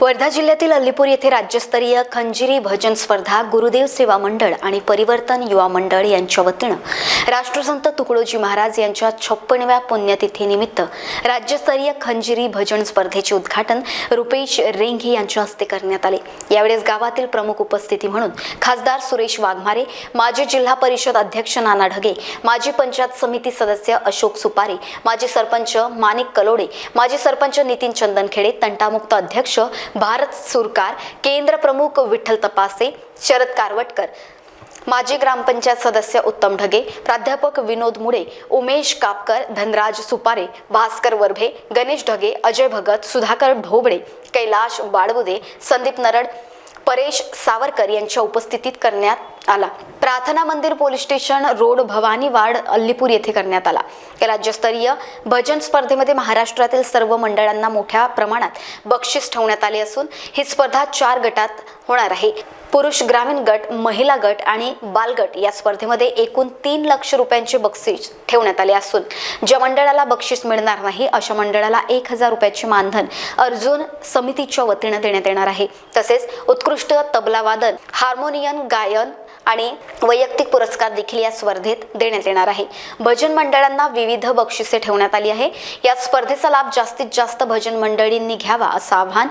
वर्धा जिल्ह्यातील अल्लीपूर येथे राज्यस्तरीय खंजिरी भजन स्पर्धा गुरुदेव सेवा मंडळ आणि परिवर्तन युवा मंडळ यांच्या वतीनं राष्ट्रसंत तुकडोजी महाराज यांच्या 56व्या पुण्यतिथीनिमित्त राज्यस्तरीय खंजिरी भजन स्पर्धेचे उद्घाटन रुपेश रेंघे यांच्या हस्ते करण्यात आले। यावेळी गावातील प्रमुख उपस्थिती म्हणून खासदार सुरेश वाघमारे, माजी जिल्हा परिषद अध्यक्ष नाना ढगे, माजी पंचायत समिती सदस्य अशोक सुपारे, माजी सरपंच माणिक कलोडे, माजी सरपंच नितीन चंदनखेडे, तंटामुक्त अध्यक्ष भारत सुरकार, केंद्र प्रमुख विठ्ठल तपासे, शरद कारवटकर, माजी ग्रामपंचायत सदस्य उत्तम ढगे, प्राध्यापक विनोद मुळे, उमेश कापकर, धनराज सुपारे, भास्कर वरभे, गणेश ढगे, अजय भगत, सुधाकर ढोबळे, कैलाश बाळबुदे, संदीप नरड, परेश सावरकर यांच्या उपस्थितीत करण्यात आला। Prarthana Mandir police station road Bhavani ward Allipur येथे करण्यात आला। राज्यस्तरीय भजन स्पर्धेमध्ये महाराष्ट्रातील सर्व मंडळांना मोठ्या प्रमाणात बक्षीस ठेवण्यात आले असून ही स्पर्धा 4 गटात होणार आहे। पुरुष ग्रामीण गट, महिला गट आणि बाल गट या स्पर्धेमध्ये एकूण 3 लाख रुपयांचे बक्षीस ठेवण्यात आले असून ज्या मंडळाला बक्षीस मिळणार नाही अशा मंडळाला 1000 रुपयाचे मानधन अर्जुन समितीच्या वतीने देण्यात येणार आहे। तसेच उत्कृष्ट तबला वादन, हार्मोनियम गायन आणि वैयक्तिक पुरस्कार देखील या स्पर्धेत देण्यात येणार आहे। भजन मंडळांना विविध बक्षिसे ठेवण्यात आली आहे। या स्पर्धेचा लाभ जास्तीत जास्त भजन मंडळींनी घ्यावा असं आवाहन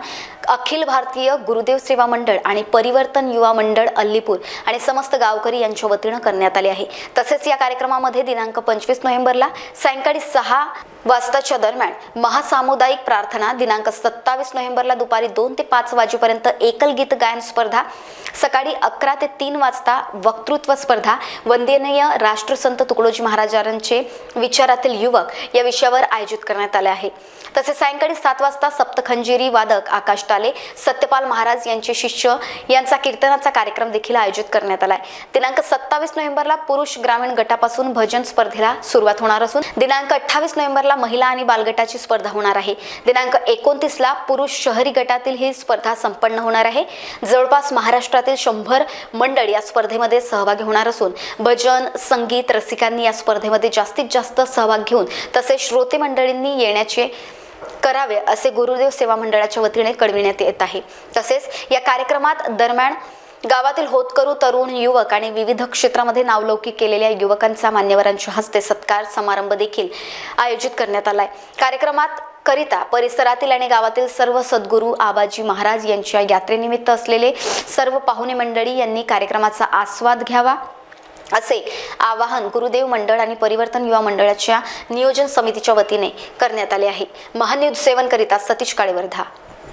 अखिल भारतीय गुरुदेव सेवा मंडळ आणि परिवर्तन युवा मंडळ अल्लीपूर आणि समस्त गावकरी यांच्या वतीने करण्यात आले आहे। तसेच या कार्यक्रमामध्ये दिनांक 25 नोव्हेंबरला सायंकाळी 6 वाजताच्या दरम्यान महासामुदायिक प्रार्थना, दिनांक 27 नोव्हेंबरला दुपारी 2 ते 5 वाजेपर्यंत एकल गीत गायन स्पर्धा, सकाळी 11 ते 3 वाजता वक्तृत्व स्पर्धा, वंदनीय राष्ट्रसंत तुकडोजी महाराजांचे विचारातील युवक या विषयावर आयोजित करण्यात आले आहे। तसेच सायंकाळी 7 वाजता सप्तखंजिरी वादक आकाश टाले, सत्यपाल महाराज यांचे शिष्य यांचा कीर्तनाचा कार्यक्रम देखील आयोजित करण्यात आला आहे। दिनांक 27 नोव्हेंबरला पुरुष ग्रामीण गटापासून भजन स्पर्धेला सुरुवात होणार असून दिनांक 28 नोव्हेंबरला महिला आणि बालगटाची स्पर्धा होणार आहे। दिनांक 29 ला पुरुष शहरी गटातील ही स्पर्धा संपन्न होणार आहे। जवळपास महाराष्ट्रातील 100 मंडळ या स्पर्धेमध्ये सहभागी होणार असून भजन संगीत रसिकांनी या स्पर्धेमध्ये जास्तीत जास्त सहभाग घेऊन तसेच श्रोते मंडळींनी येण्याचे करावे असे गुरुदेव सेवा मंडळाच्या वतीने कळविण्यात येत आहे। तसेच या कार्यक्रमात दरम्यान गावातील होतकरू, तरुण, युवक आणि विविध क्षेत्रामध्ये नावलौकिक केलेल्या युवकांचा मान्यवरांच्या हस्ते सत्कार समारंभ देखील आयोजित करण्यात आलाय। कार्यक्रमात करिता परिसरातील आणि गावातील सर्व सद्गुरू आबाजी महाराज यांच्या यात्रेनिमित्त असलेले सर्व पाहुणे मंडळी यांनी कार्यक्रमाचा आस्वाद घ्यावा असे आवाहन गुरुदेव मंडळ आणि परिवर्तन युवा मंडळाच्या नियोजन समितीच्या वतीने करण्यात आले आहे। महान्यूज 7 करिता सतीश काळे, वर्धा।